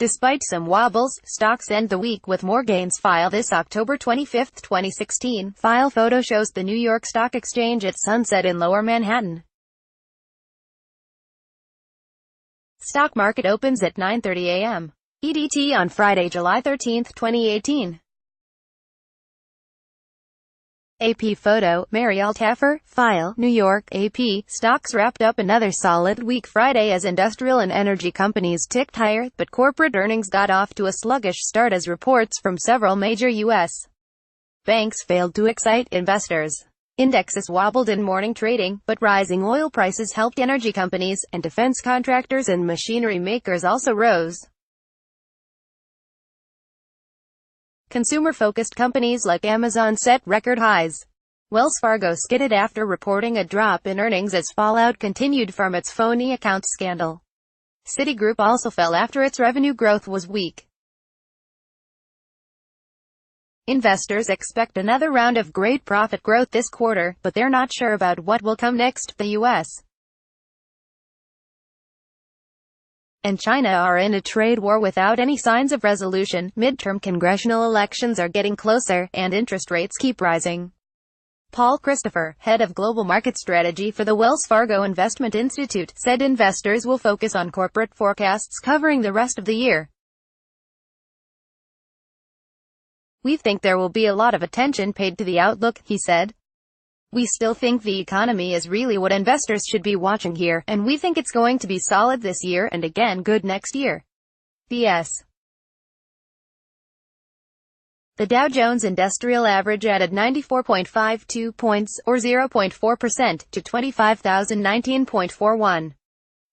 Despite some wobbles, stocks end the week with more gains. File this October 25, 2016. File photo shows the New York Stock Exchange at sunset in Lower Manhattan. Stock market opens at 9:30 a.m. EDT on Friday, July 13, 2018. AP photo, Mary Altaffer. File, New York. AP, stocks wrapped up another solid week Friday as industrial and energy companies ticked higher, but corporate earnings got off to a sluggish start as reports from several major U.S. banks failed to excite investors. Indexes wobbled in morning trading, but rising oil prices helped energy companies, and defense contractors and machinery makers also rose. Consumer-focused companies like Amazon set record highs. Wells Fargo skidded after reporting a drop in earnings as fallout continued from its phony accounts scandal. Citigroup also fell after its revenue growth was weak. Investors expect another round of great profit growth this quarter, but they're not sure about what will come next. The U.S. and China are in a trade war without any signs of resolution. Midterm congressional elections are getting closer, and interest rates keep rising. Paul Christopher, head of global market strategy for the Wells Fargo Investment Institute, said investors will focus on corporate forecasts covering the rest of the year. "We think there will be a lot of attention paid to the outlook," he said. "We still think the economy is really what investors should be watching here, and we think it's going to be solid this year and again good next year." The Dow Jones Industrial Average added 94.52 points, or 0.4%, to 25,019.41.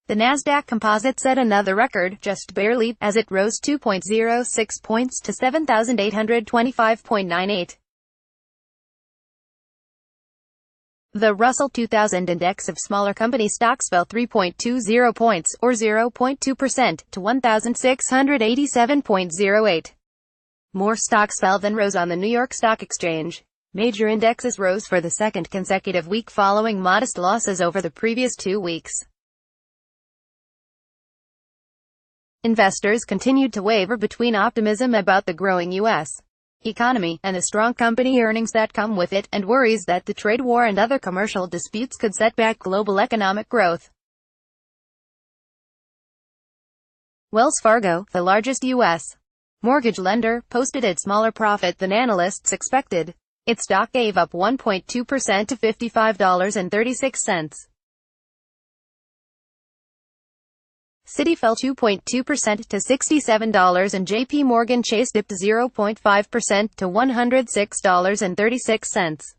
The Nasdaq Composite set another record, just barely, as it rose 2.06 points to 7,825.98. The Russell 2000 index of smaller company stocks fell 3.20 points, or 0.2%, to 1,687.08. More stocks fell than rose on the New York Stock Exchange. Major indexes rose for the second consecutive week following modest losses over the previous 2 weeks. Investors continued to waver between optimism about the growing U.S. economy, and the strong company earnings that come with it, and worries that the trade war and other commercial disputes could set back global economic growth. Wells Fargo, the largest U.S. mortgage lender, posted a smaller profit than analysts expected. Its stock gave up 1.2% to $55.36. Citi fell 2.2% to $67, and J.P. Morgan Chase dipped 0.5% to $106.36.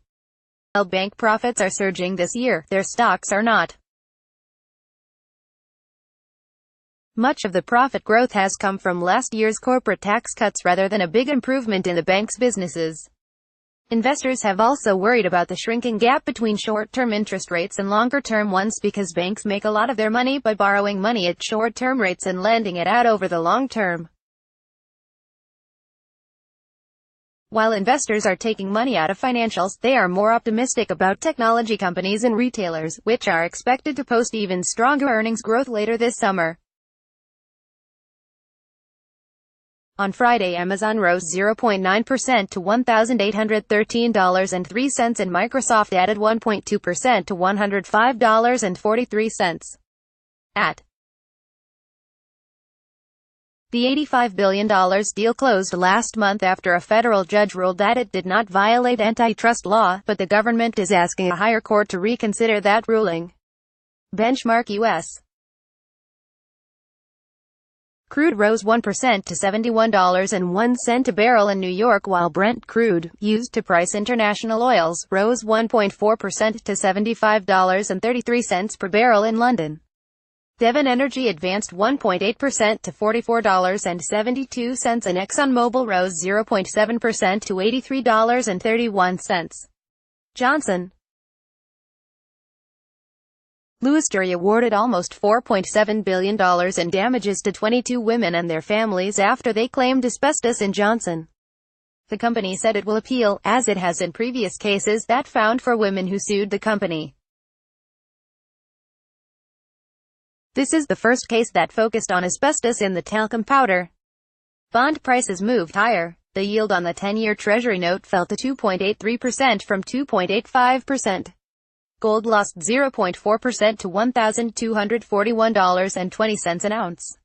While bank profits are surging this year, their stocks are not. Much of the profit growth has come from last year's corporate tax cuts rather than a big improvement in the bank's businesses. Investors have also worried about the shrinking gap between short-term interest rates and longer-term ones because banks make a lot of their money by borrowing money at short-term rates and lending it out over the long term. While investors are taking money out of financials, they are more optimistic about technology companies and retailers, which are expected to post even stronger earnings growth later this summer. On Friday, Amazon rose 0.9% to $1,813.03 and Microsoft added 1.2% to $105.43. The $85 billion deal closed last month after a federal judge ruled that it did not violate antitrust law, but the government is asking a higher court to reconsider that ruling. Benchmark U.S. crude rose 1% to $71.01 a barrel in New York, while Brent crude, used to price international oils, rose 1.4% to $75.33 per barrel in London. Devon Energy advanced 1.8% to $44.72 and ExxonMobil rose 0.7% to $83.31. Johnson Louis jury awarded almost $4.7 billion in damages to 22 women and their families after they claimed asbestos in Johnson. The company said it will appeal, as it has in previous cases that found for women who sued the company. This is the first case that focused on asbestos in the talcum powder. Bond prices moved higher. The yield on the 10-year Treasury note fell to 2.83% from 2.85%. Gold lost 0.4% to $1,241.20 an ounce.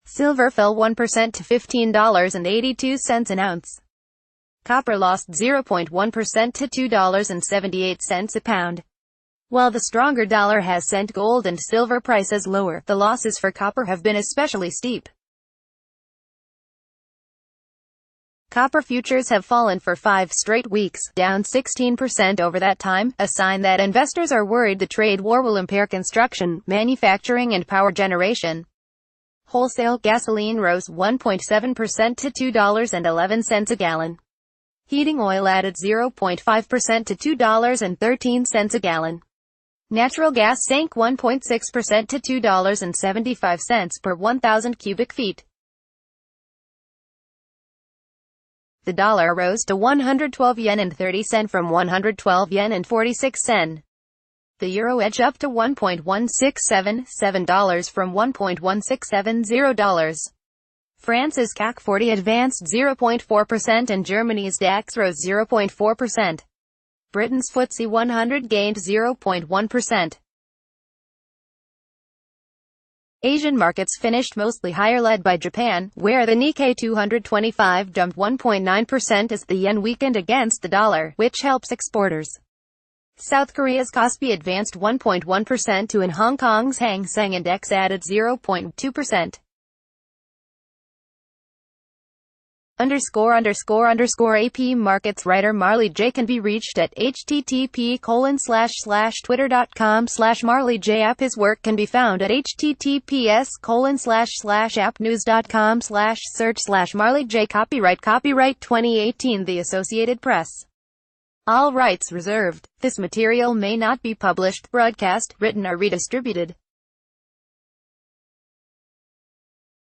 Silver fell 1% to $15.82 an ounce. Copper lost 0.1% to $2.78 a pound. While the stronger dollar has sent gold and silver prices lower, the losses for copper have been especially steep. Copper futures have fallen for 5 straight weeks, down 16% over that time, a sign that investors are worried the trade war will impair construction, manufacturing and power generation. Wholesale gasoline rose 1.7% to $2.11 a gallon. Heating oil added 0.5% to $2.13 a gallon. Natural gas sank 1.6% to $2.75 per 1,000 cubic feet. The dollar rose to 112 yen and 30 sen from 112 yen and 46 sen. The euro edged up to $1.1677 from $1.1670. France's CAC 40 advanced 0.4% and Germany's DAX rose 0.4%. Britain's FTSE 100 gained 0.1%. Asian markets finished mostly higher, led by Japan, where the Nikkei 225 jumped 1.9% as the yen weakened against the dollar, which helps exporters. South Korea's Kospi advanced 1.1% and Hong Kong's Hang Seng Index added 0.2%. ____ AP Markets writer Marley J can be reached at http://twitter.com/MarleyJ. His work can be found at https://appnews.com/search/MarleyJ. Copyright 2018 The Associated Press. All rights reserved. This material may not be published, broadcast, written or redistributed.